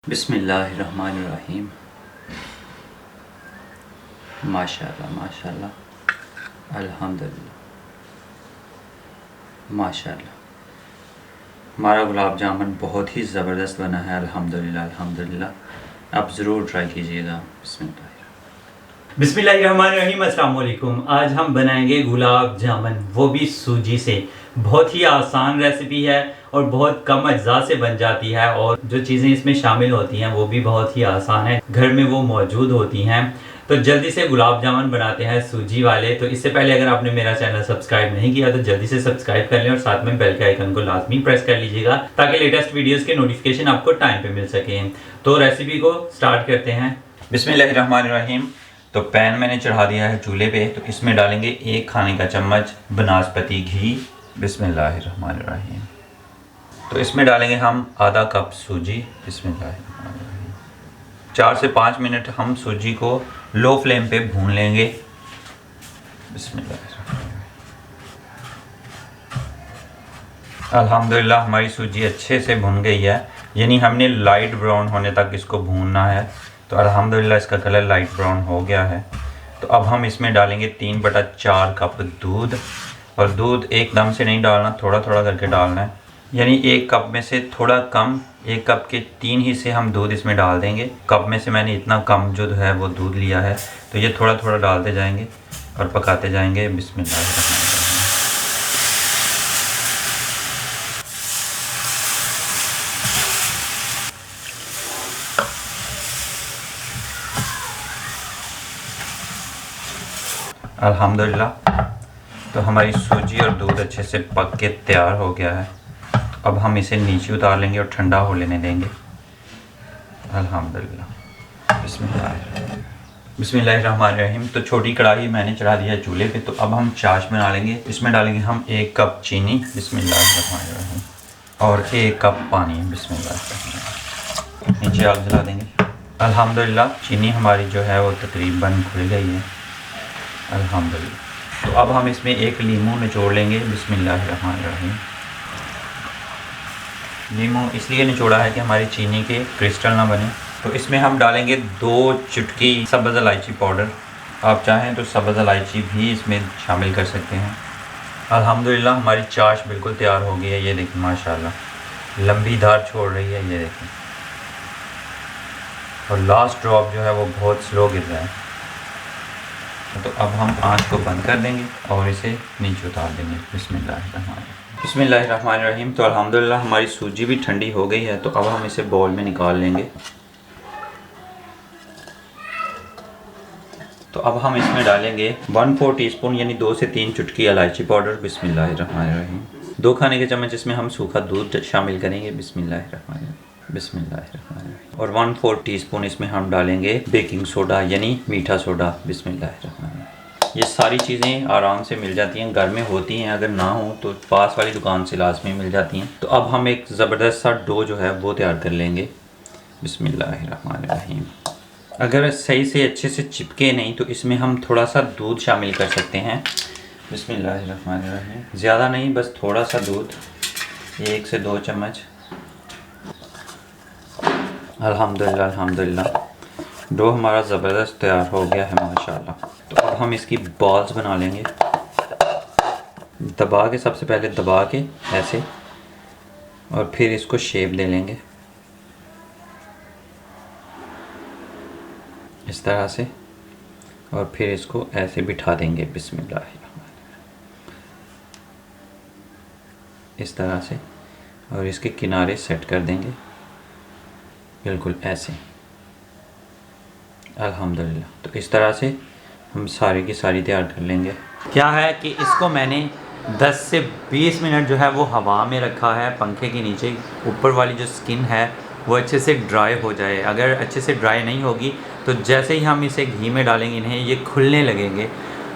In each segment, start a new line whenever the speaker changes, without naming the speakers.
बिस्मिल्लाहिर्रहमानिर्रहीम। माशाअल्लाह माशाअल्लाह, अल्हम्दुलिल्लाह माशाअल्लाह। हमारा गुलाब जामुन बहुत ही ज़बरदस्त बना है, अल्हम्दुलिल्लाह अल्हम्दुलिल्लाह। आप ज़रूर ट्राई कीजिएगा।
बिस्मिल्लाहिर्रहमानिर्रहीम। अस्सलाम वालेकुम। आज हम बनाएंगे गुलाब जामुन, वो भी सूजी से। बहुत ही आसान रेसिपी है और बहुत कम अज्जा से बन जाती है, और जो चीज़ें इसमें शामिल होती हैं वो भी बहुत ही आसान है, घर में वो मौजूद होती हैं। तो जल्दी से गुलाब जामुन बनाते हैं सूजी वाले। तो इससे पहले अगर आपने मेरा चैनल सब्सक्राइब नहीं किया तो जल्दी से सब्सक्राइब कर लें और साथ में बेल के आइकन को लाजमी प्रेस कर लीजिएगा ताकि लेटेस्ट वीडियोस के नोटिफिकेशन आपको टाइम पे मिल सके। तो रेसिपी को स्टार्ट करते हैं।
बिस्मिल्लाहिर्रहमानिर्रहीम। तो पैन मैंने चढ़ा दिया है चूल्हे पे। तो इसमें डालेंगे 1 खाने का चम्मच बनास्पति घी। बिस्मिल्लाहिर्रहमानिर्रहीम। तो इसमें डालेंगे हम आधा कप सूजी। बिस्मिल्लाहिर्रहमानिर्रहीम। 4 से 5 मिनट हम सूजी को लो फ्लेम पे भून लेंगे। बिस्मिल्लाहिर्रहमानिर्रहीम। अल्हम्दुलिल्लाह हमारी सूजी अच्छे से भुन गई है, यानी हमने लाइट ब्राउन होने तक इसको भूनना है। तो अल्हम्दुलिल्लाह इसका कलर लाइट ब्राउन हो गया है। तो अब हम इसमें डालेंगे 3/4 कप दूध। और दूध एकदम से नहीं डालना, थोड़ा थोड़ा करके डालना है, यानी 1 कप में से थोड़ा कम, 1 कप के 3 हिस्से हम दूध इसमें डाल देंगे। कप में से मैंने इतना कम जो है वो दूध लिया है। तो ये थोड़ा थोड़ा डालते जाएंगे और पकाते जाएंगे। बिस्मिल्लाहिर्रहमानिर्रहीम। अल्हम्दुलिल्लाह तो हमारी सूजी और दूध अच्छे से पक के तैयार हो गया है। तो अब हम इसे नीचे उतार लेंगे और ठंडा हो लेने देंगे। अल्हम्दुलिल्लाह। बिस्मिल्लाहिर्रहमानिर्रहीम। तो छोटी कढ़ाई मैंने चढ़ा दिया है चूल्हे पे। तो अब हम चाश बना लेंगे। इसमें डालेंगे हम 1 कप चीनी। बिस्मिल्लाहिर्रहमानिर्रहीम। और 1 कप पानी। बिस्मिल्लाहिर्रहमानिर्रहीम। नीचे आग जला देंगे। अल्हम्दुलिल्लाह चीनी हमारी जो है वो तकरीबन खुल गई है। अल्हम्दुलिल्लाह। तो अब हम इसमें 1 लीमू निचोड़ लेंगे। बिस्मिल्लाहिर्रहमानिर्रहीम। लीमू इसलिए निचोड़ा है कि हमारी चीनी के क्रिस्टल ना बने। तो इसमें हम डालेंगे 2 चुटकी सब्ज़ इलायची पाउडर। आप चाहें तो सब्ज़ इलायची भी इसमें शामिल कर सकते हैं। अल्हम्दुलिल्लाह हमारी चाश बिल्कुल तैयार हो गई है। ये देखें माशाल्लाह लंबी धार छोड़ रही है, ये देखें। और लास्ट ड्रॉप जो है वो बहुत स्लो गिर रहा है। तो अब हम आंच को बंद कर देंगे और इसे नीचे उतार देंगे। बिस्मिल्लाहिर्रहमानिर्रहीम। तो अल्हम्दुलिल्लाह हमारी सूजी भी ठंडी हो गई है। तो अब हम इसे बाउल में निकाल लेंगे। तो अब हम इसमें डालेंगे 1/4 टीस्पून यानी 2 से 3 चुटकी इलायची पाउडर। बिस्मिल्लाहिर्रहमानिर्रहीम। 2 खाने के चम्मच इसमें हम सूखा दूध शामिल करेंगे। बिस्मिल्लाहिर्रहमानिर्रहीम। और 1/4 टीस्पून इसमें हम डालेंगे बेकिंग सोडा यानी मीठा सोडा। बिस्मिल्लाहिर्रहमानिर्रहीम। ये सारी चीज़ें आराम से मिल जाती हैं, घर में होती हैं, अगर ना हो तो पास वाली दुकान से लाजमी मिल जाती हैं। तो अब हम एक ज़बरदस्त सा डो जो है वो तैयार कर लेंगे। बिस्मिल्लाहिर्रहमानिर्रहीम। अगर सही से अच्छे से चिपके नहीं तो इसमें हम थोड़ा सा दूध शामिल कर सकते हैं। बिस्मिल्लाहिर्रहमानिर्रहीम। ज़्यादा नहीं, बस थोड़ा सा दूध, 1 से 2 चम्मच। अल्हम्दुलिल्लाह अल्हम्दुलिल्लाह डो हमारा ज़बरदस्त तैयार हो गया है माशाल्लाह। तो अब हम इसकी बॉल्स बना लेंगे। दबा के, सबसे पहले दबा के ऐसे, और फिर इसको शेप दे लेंगे इस तरह से, और फिर इसको ऐसे बिठा देंगे। बिस्मिल्लाहिर्रहमानिर्रहीम। इस तरह से, और इसके किनारे सेट कर देंगे बिल्कुल ऐसे। अल्हम्दुलिल्लाह तो इस तरह से हम सारी की सारी तैयार कर लेंगे। क्या है कि इसको मैंने 10 से 20 मिनट जो है वो हवा में रखा है, पंखे के नीचे। ऊपर वाली जो स्किन है वो अच्छे से ड्राई हो जाए। अगर अच्छे से ड्राई नहीं होगी तो जैसे ही हम इसे घी में डालेंगे इन्हें ये खुलने लगेंगे।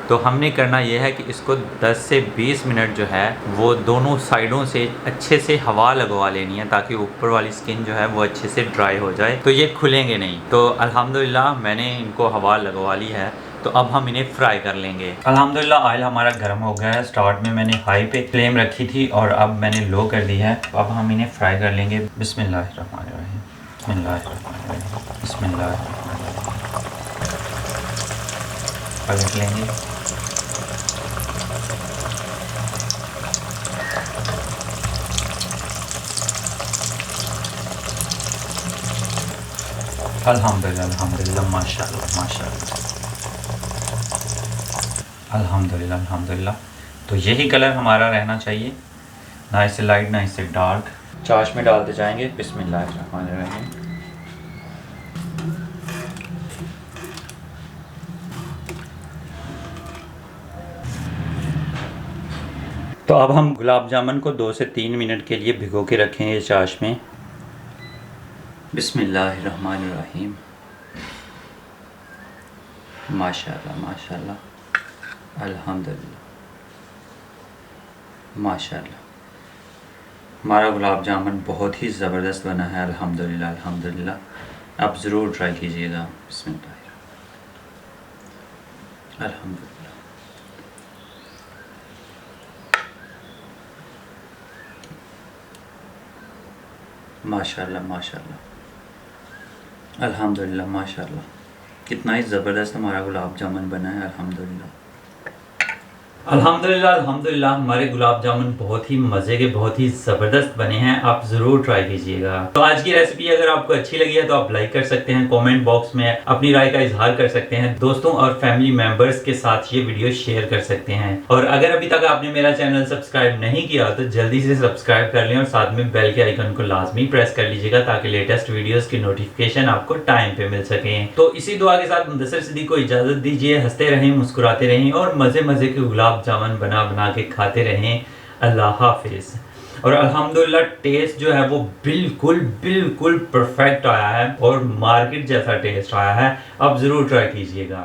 तो हमने करना यह है कि इसको 10 से 20 मिनट जो है वो दोनों साइडों से अच्छे से हवा लगवा लेनी है ताकि ऊपर वाली स्किन जो है वो अच्छे से ड्राई हो जाए, तो ये खुलेंगे नहीं। तो अल्हम्दुलिल्लाह मैंने इनको हवा लगवा ली है। तो अब हम इन्हें फ्राई कर लेंगे। अल्हम्दुलिल्लाह ऑयल हमारा गर्म हो गया है। स्टार्ट में मैंने हाई पे फ्लेम रखी थी और अब मैंने लो कर दी है। तो अब हम इन्हें फ्राई कर लेंगे। बिस्मिल्लाहिर्रहमानिर्रहीम। बिस्मिल्लाह पलट लेंगे। अल्हम्दुलिल्लाह अल्हम्दुलिल्लाह माशाल्लाह माशाल्लाह अल्हम्दुलिल्लाह अल्हम्दुलिल्लाह। तो यही कलर हमारा रहना चाहिए, ना इससे लाइट ना इससे डार्क। चाश में डालते जाएंगे। बिस्मिल्लाहिर्रहमानिर्रहीम। तो अब हम गुलाब जामुन को 2 से 3 मिनट के लिए भिगो के रखेंगे चाश में। बिस्मिल्लाहिर्रहमानिर्रहीम। माशाल्लाह माशाल्लाह अल्हम्दुलिल्लाह माशाल्लाह। हमारा गुलाब जामुन बहुत ही ज़बरदस्त बना है अल्हम्दुलिल्लाह अल्हम्दुलिल्लाह। आप ज़रूर ट्राई कीजिएगा। बिस्मिल्लाह अल्हम्दुलिल्लाह। माशाल्लाह माशाल्लाह अल्हम्दुलिल्लाह माशाल्लाह। कितना ही ज़बरदस्त हमारा गुलाब जामुन बना है अल्हम्दुलिल्लाह।
अल्हम्दुलिल्लाह अल्हम्दुलिल्लाह। हमारे गुलाब जामुन बहुत ही मज़े के, बहुत ही ज़बरदस्त बने हैं। आप ज़रूर ट्राई कीजिएगा। तो आज की रेसिपी अगर आपको अच्छी लगी है तो आप लाइक कर सकते हैं, कमेंट बॉक्स में अपनी राय का इजहार कर सकते हैं, दोस्तों और फैमिली मेंबर्स के साथ ये वीडियो शेयर कर सकते हैं। और अगर अभी तक आपने मेरा चैनल सब्सक्राइब नहीं किया तो जल्दी से सब्सक्राइब कर लें और साथ में बेल के आइकन को लाजमी प्रेस कर लीजिएगा ताकि लेटेस्ट वीडियोज़ की नोटिफिकेशन आपको टाइम पे मिल सके। तो इसी दुआ के साथ मुदस्सिर सिद्दीक को इजाज़त दीजिए। हंसते रहें, मुस्कुराते रहें और मज़े मज़े के गुलाब जामुन बना बना के खाते रहें। अल्लाह हाफिज़। और अल्हम्दुलिल्लाह टेस्ट जो है वो बिल्कुल बिल्कुल परफेक्ट आया है और मार्केट जैसा टेस्ट आया है। आप ज़रूर ट्राई कीजिएगा।